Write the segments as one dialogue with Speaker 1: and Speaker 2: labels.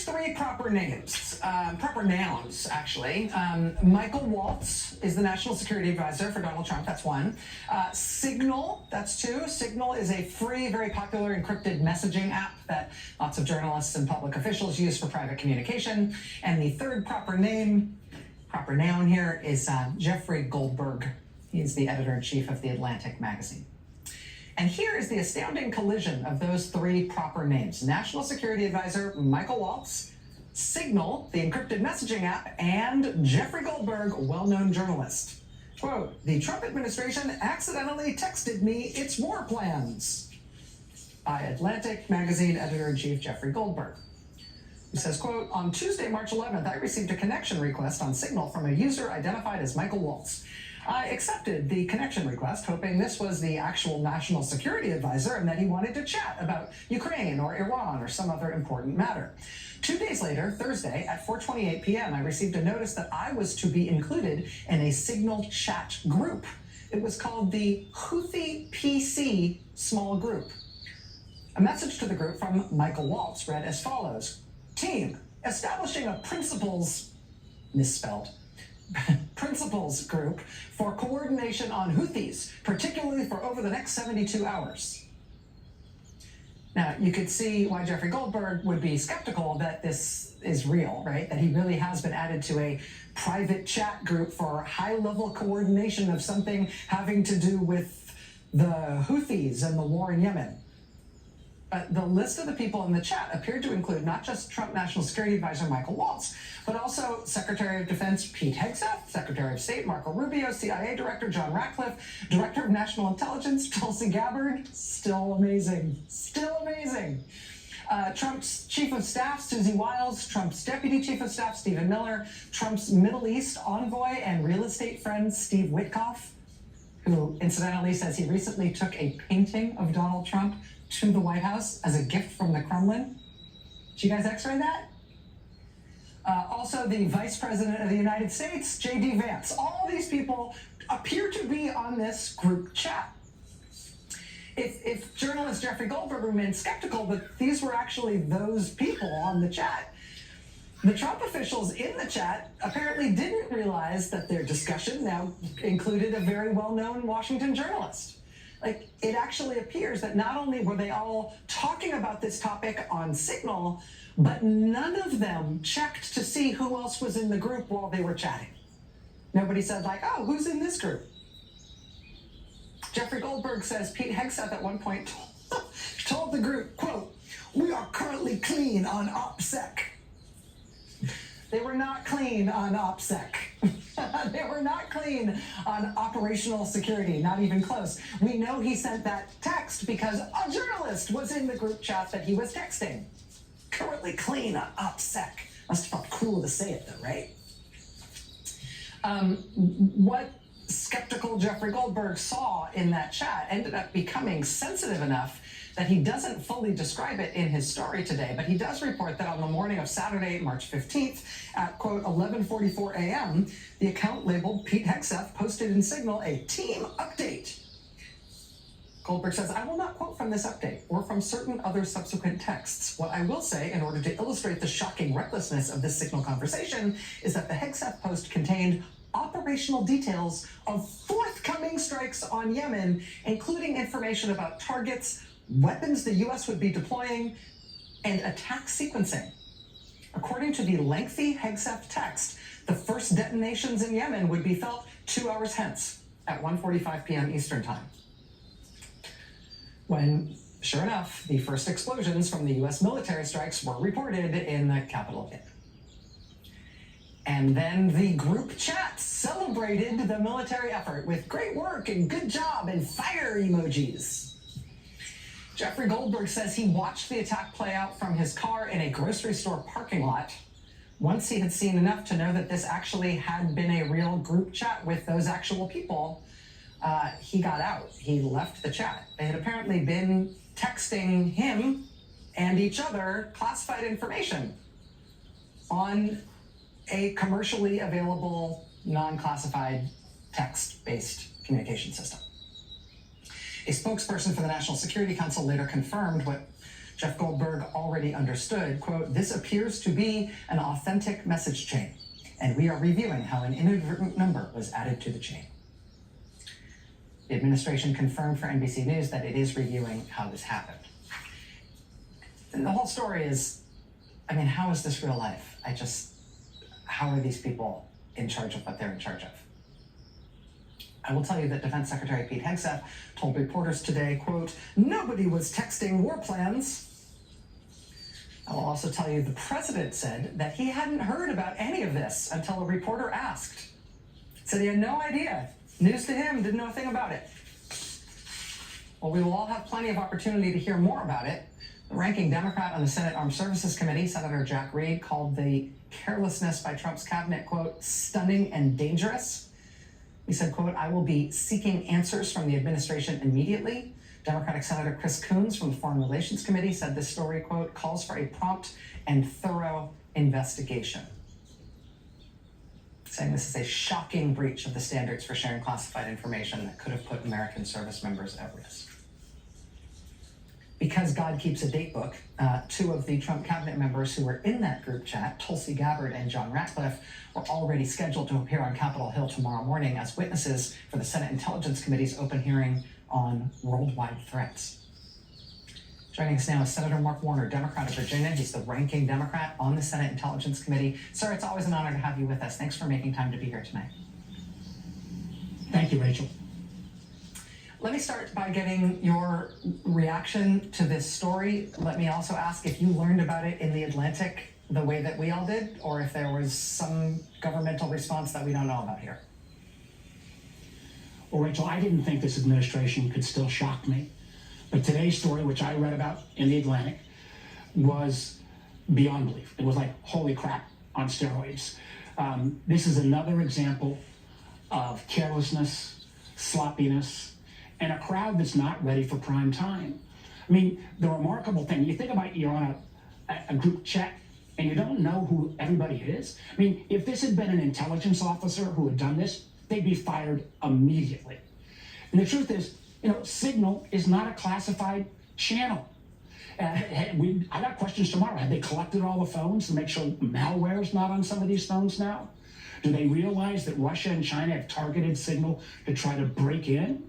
Speaker 1: three proper names, proper nouns, actually. Michael Waltz is the National Security Advisor for Donald Trump, that's one. Signal, that's two. Signal is a free, very popular encrypted messaging app that lots of journalists and public officials use for private communication. And the third proper noun here is Jeffrey Goldberg. He's the editor-in-chief of The Atlantic magazine. And here is the astounding collision of those three proper names. National Security Advisor Michael Waltz, Signal, the encrypted messaging app, and Jeffrey Goldberg, a well-known journalist. Quote, the Trump administration accidentally texted me its war plans. By Atlantic magazine editor-in-chief Jeffrey Goldberg. He says, quote, on Tuesday, March 11th, I received a connection request on Signal from a user identified as Michael Waltz. I accepted the connection request, hoping this was the actual national security advisor and that he wanted to chat about Ukraine or Iran or some other important matter. 2 days later, Thursday, at 4:28 p.m., I received a notice that I was to be included in a Signal chat group. It was called the Houthi PC small group. A message to the group from Michael Waltz read as follows. Team, establishing a principles, misspelled, principles group for coordination on Houthis, particularly for over the next 72 hours. Now, you could see why Jeffrey Goldberg would be skeptical that this is real, right? That he really has been added to a private chat group for high-level coordination of something having to do with the Houthis and the war in Yemen. But the list of the people in the chat appeared to include not just Trump National Security Advisor Michael Waltz, but also Secretary of Defense Pete Hegseth, Secretary of State Marco Rubio, CIA Director John Ratcliffe, Director of National Intelligence Tulsi Gabbard. Still amazing. Still amazing. Trump's Chief of Staff Susie Wiles, Trump's Deputy Chief of Staff Stephen Miller, Trump's Middle East envoy and real estate friend Steve Witkoff, who incidentally says he recently took a painting of Donald Trump to the White House as a gift from the Kremlin. Did you guys x-ray that? Also, the Vice President of the United States, J.D. Vance. All these people appear to be on this group chat. If journalist Jeffrey Goldberg remained skeptical that these were actually those people on the chat, the Trump officials in the chat apparently didn't realize that their discussion now included a very well-known Washington journalist. Like, it actually appears that not only were they all talking about this topic on Signal, but none of them checked to see who else was in the group while they were chatting. Nobody said, like, oh, who's in this group? Jeffrey Goldberg says Pete Hegseth at one point told the group, quote, we are currently clean on OPSEC. They were not clean on OPSEC. They were not clean on operational security, not even close. We know he sent that text because a journalist was in the group chat that he was texting. Currently clean on OPSEC. Must have felt cool to say it though, right? What skeptical Jeffrey Goldberg saw in that chat ended up becoming sensitive enough that he doesn't fully describe it in his story today, but he does report that on the morning of Saturday, March 15th, at, quote, 11:44 a.m., the account labeled Pete Hegseth posted in Signal a team update. Goldberg says, I will not quote from this update or from certain other subsequent texts. What I will say, in order to illustrate the shocking recklessness of this Signal conversation, is that the Hegseth post contained operational details of forthcoming strikes on Yemen, including information about targets, weapons the U.S. would be deploying, and attack sequencing. According to the lengthy Hegseth text, the first detonations in Yemen would be felt 2 hours hence at 1:45 p.m. Eastern Time, when, sure enough, the first explosions from the U.S. military strikes were reported in the capital of Yemen. And then the group chat celebrated the military effort with great work and good job and fire emojis. Jeffrey Goldberg says he watched the attack play out from his car in a grocery store parking lot. Once he had seen enough to know that this actually had been a real group chat with those actual people, he got out. He left the chat. They had apparently been texting him and each other classified information on a commercially available, non-classified text-based communication system. A spokesperson for the National Security Council later confirmed what Jeff Goldberg already understood, quote, "This appears to be an authentic message chain, and we are reviewing how an inadvertent number was added to the chain." The administration confirmed for NBC News that it is reviewing how this happened. And the whole story is, I mean, how is this real life? How are these people in charge of what they're in charge of? I will tell you that Defense Secretary Pete Hegseth told reporters today, quote, "Nobody was texting war plans." I will also tell you the president said that he hadn't heard about any of this until a reporter asked. Said he had no idea. News to him, didn't know a thing about it. Well, we will all have plenty of opportunity to hear more about it. The ranking Democrat on the Senate Armed Services Committee, Senator Jack Reed, called the carelessness by Trump's cabinet, quote, "stunning and dangerous." He said, quote, "I will be seeking answers from the administration immediately." Democratic Senator Chris Coons from the Foreign Relations Committee said this story, quote, "calls for a prompt and thorough investigation," saying this is a shocking breach of the standards for sharing classified information that could have put American service members at risk. Because God keeps a date book, two of the Trump cabinet members who were in that group chat, Tulsi Gabbard and John Ratcliffe, were already scheduled to appear on Capitol Hill tomorrow morning as witnesses for the Senate Intelligence Committee's open hearing on worldwide threats. Joining us now is Senator Mark Warner, Democrat of Virginia. He's the ranking Democrat on the Senate Intelligence Committee. Sir, it's always an honor to have you with us. Thanks for making time to be here tonight.
Speaker 2: Thank you, Rachel.
Speaker 1: Let me start by getting your reaction to this story. Let me also ask if you learned about it in The Atlantic the way that we all did, or if there was some governmental response that we don't know about here.
Speaker 2: Well, Rachel, I didn't think this administration could still shock me. But today's story, which I read about in The Atlantic, was beyond belief. It was like, holy crap, on steroids. This is another example of carelessness, sloppiness, and a crowd that's not ready for prime time. I mean, the remarkable thing, you think about you're on a group chat and you don't know who everybody is. I mean, if this had been an intelligence officer who had done this, they'd be fired immediately. And the truth is, Signal is not a classified channel. I got questions tomorrow. Have they collected all the phones to make sure malware is not on some of these phones now? Do they realize that Russia and China have targeted Signal to try to break in?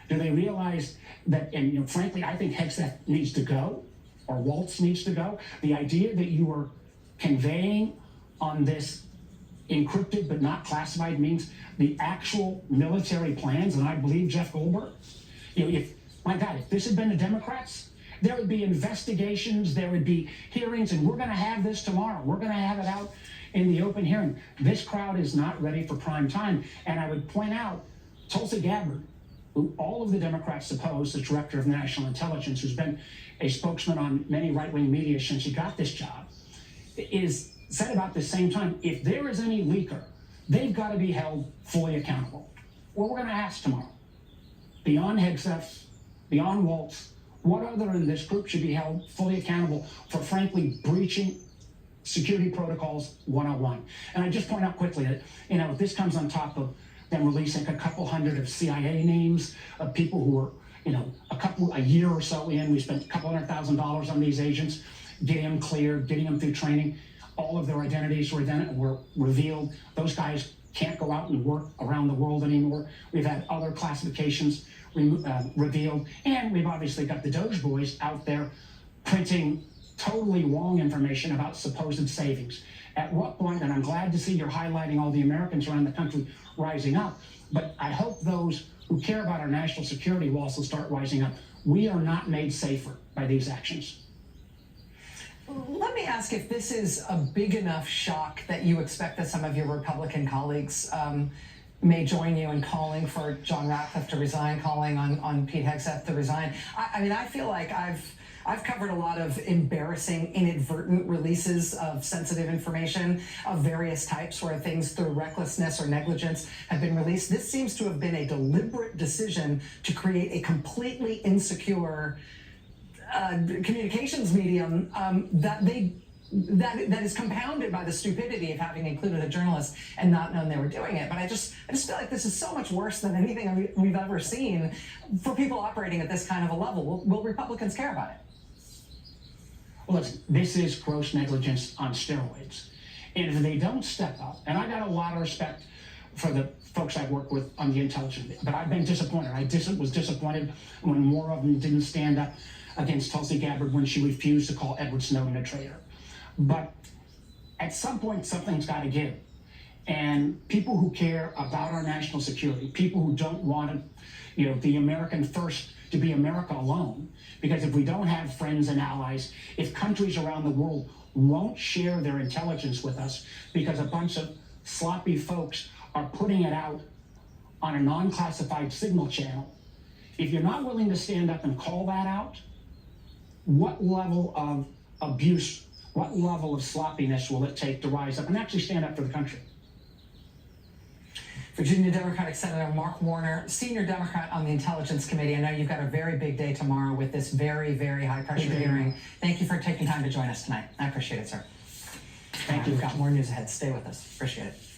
Speaker 2: Do they realize that, and frankly, I think Hegseth needs to go, or Waltz needs to go. The idea that you are conveying on this encrypted but not classified means the actual military plans, and I believe Jeff Goldberg. If this had been the Democrats, there would be investigations, there would be hearings, and we're going to have this tomorrow. We're going to have it out in the open hearing. This crowd is not ready for prime time. And I would point out, Tulsi Gabbard, who all of the Democrats suppose, the director of national intelligence, who's been a spokesman on many right-wing media since he got this job, is said about the same time, if there is any leaker, they've got to be held fully accountable. Well, we're going to ask tomorrow, beyond Hegseth, beyond Waltz, what other in this group should be held fully accountable for, frankly, breaching security protocols 101? And I just point out quickly that, this comes on top of them releasing a couple hundred of CIA names of people who were, a year or so in. We spent a couple $100,000 on these agents, getting them cleared, getting them through training. All of their identities were revealed. Those guys can't go out and work around the world anymore. We've had other classifications revealed, and we've obviously got the Doge boys out there printing totally wrong information about supposed savings. At what point, and I'm glad to see you're highlighting all the Americans around the country rising up, but I hope those who care about our national security will also start rising up. We are not made safer by these actions.
Speaker 1: Let me ask if this is a big enough shock that you expect that some of your Republican colleagues may join you in calling for John Ratcliffe to resign, calling on Pete Hegseth to resign. I mean, I feel like I've covered a lot of embarrassing, inadvertent releases of sensitive information of various types where things through recklessness or negligence have been released. This seems to have been a deliberate decision to create a completely insecure communications medium that is compounded by the stupidity of having included a journalist and not known they were doing it. But I just feel like this is so much worse than anything we've ever seen for people operating at this kind of a level. Will Republicans care about it?
Speaker 2: Well, listen, this is gross negligence on steroids. And if they don't step up, and I got a lot of respect for the folks I've worked with on the intelligence, but I've been disappointed. I was disappointed when more of them didn't stand up against Tulsi Gabbard when she refused to call Edward Snowden a traitor. But at some point, something's got to give. And people who care about our national security, people who don't want the American first to be America alone, because if we don't have friends and allies, if countries around the world won't share their intelligence with us because a bunch of sloppy folks are putting it out on a non-classified signal channel, if you're not willing to stand up and call that out, what level of abuse, what level of sloppiness will it take to rise up and actually stand up for the country?
Speaker 1: Virginia Democratic Senator Mark Warner, senior Democrat on the Intelligence Committee. I know you've got a very big day tomorrow with this very, very high-pressure hearing. Thank you for taking time to join us tonight. I appreciate it, sir.
Speaker 2: Thank you.
Speaker 1: We've got more news ahead. Stay with us. Appreciate it.